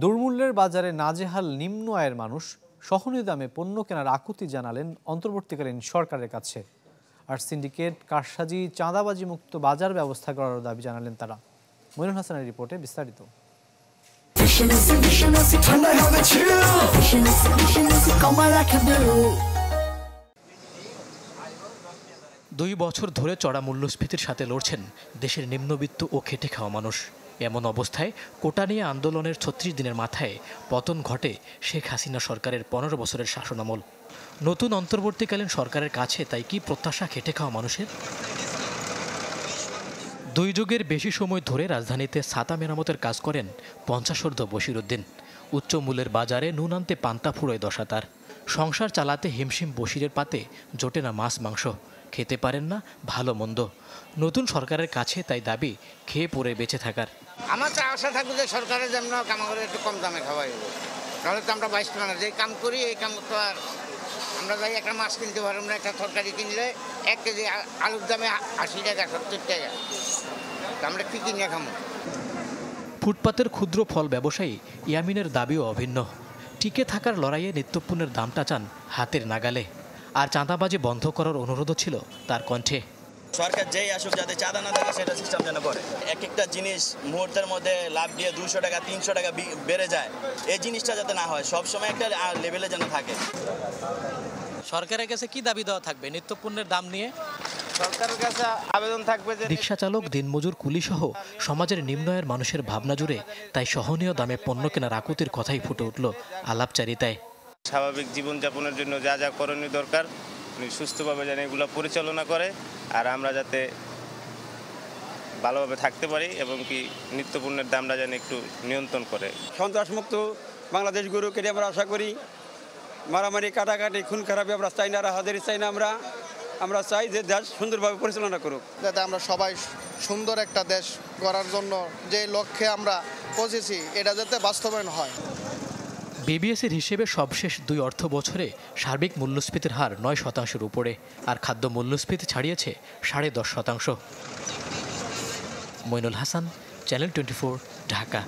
দুর্মূল্যের বাজারে নাজেহাল নিম্ন আয়ের মানুষ সহনীয় দামে পণ্য কেনার আকুতি জানালেন অন্তর্বর্তীকালীন সরকারের কাছে। আর সিন্ডিকেট, কারসাজি, চাঁদাবাজি মুক্ত বাজার ব্যবস্থা করার দাবি জানালেন তারা। মইনুল হাসানের রিপোর্টে বিস্তারিত। 2 বছর ধরে চড়া মূল্যস্ফীতির সাথে লড়ছেন দেশের নিম্নবিত্ত ও খেটে খাওয়া মানুষ। এমন অবস্থায় কোটা নিয়ে আন্দোলনের 36 দিনের মাথায় পতন ঘটে শেখ হাসিনা সরকারের 15 বছরের শাসনামল। নতুন অন্তর্বর্তীকালীন সরকারের কাছে তাই কি প্রত্যাশা খেটে খাওয়া মানুষের? 2 যুগের বেশি সময় ধরে রাজধানীতে ছাতা মেরামতের কাজ করেন 50 বশির উদ্দিন। উচ্চ মূল্যের বাজারে নুন আনতে পান্তা ফুরোয় দশা তার। সংসার চালাতে হিমশিম বশিরের পাতে জোটে না মাছ মাংস, খেতে পারেন না ভালো মন্দ। নতুন সরকারের কাছে তাই দাবি খেয়ে পরে বেঁচে থাকার। আমার আশা থাকবে যে সরকারের যেন কাম করে একটু কম দামে খাওয়াই হবে, তাহলে তো আমরা 22 টাকা যে কাম করি এই কাম তো আর আমরা যাই একটা মাছ কিনতে পারব না। একটা তরকারি কিনলে 1 কেজি আলুর দামে 80 টাকা 70 টাকা, আমরা কি কিনে খাবো? ফুটপাতের ক্ষুদ্র ফল ব্যবসায়ী ইয়ামিনের দাবিও অভিন্ন। টিকে থাকার লড়াইয়ে নিত্যপণ্যের দামটা চান হাতের নাগালে। আর চাঁদাবাজি বন্ধ করার অনুরোধও ছিল তার কণ্ঠে। সরকার যেই আসুক যাতে চাঁদা না থাকে সেটা সিস্টেম যেন করে। এক একটা জিনিস মুহূর্তের মধ্যে লাভ দিয়ে 200 টাকা 300 টাকা বেড়ে যায়, এই জিনিসটা যাতে না হয়, সবসময় একটা লেভেলে যেন থাকে। সরকারের কাছে কি দাবি দেওয়া থাকবে নিত্যপণ্যের দাম নিয়ে? সরকারের কাছে আবেদন থাকবে যে রিক্সা চালক, দিনমজুর, কুলিসহ সমাজের নিম্ন আয়ের মানুষের ভাবনা জুড়ে তাই সহনীয় দামে পণ্য কেনার আকুতির কথাই ফুটে উঠল আলাপচারিতায়। স্বাভাবিক জীবনযাপনের জন্য যা যা করণীয় দরকার উনি সুস্থভাবে যেন এগুলো পরিচালনা করে, আর আমরা যাতে ভালোভাবে থাকতে পারি এবং কি নিত্যপণ্যের দামটা যেন একটু নিয়ন্ত্রণ করে। সন্ত্রাসমুক্ত বাংলাদেশ গড়ুক এটি আমরা আশা করি। মারামারি, কাটাকাটি, খুন খারাপি আমরা চাই না, রাহাজারি চাই না। আমরা চাই যে দেশ সুন্দরভাবে পরিচালনা করুক, যাতে আমরা সবাই সুন্দর একটা দেশ গড়ার জন্য যে লক্ষ্যে আমরা পৌঁছেছি এটা যাতে বাস্তবায়ন হয়। বিবিএসের হিসেবে সবশেষ 2 অর্থ বছরে সার্বিক মূল্যস্ফীতির হার 9% উপরে, আর খাদ্য মূল্যস্ফীতি ছাড়িয়েছে 10.5%। মইনুল হাসান, চ্যানেল 24, ঢাকা।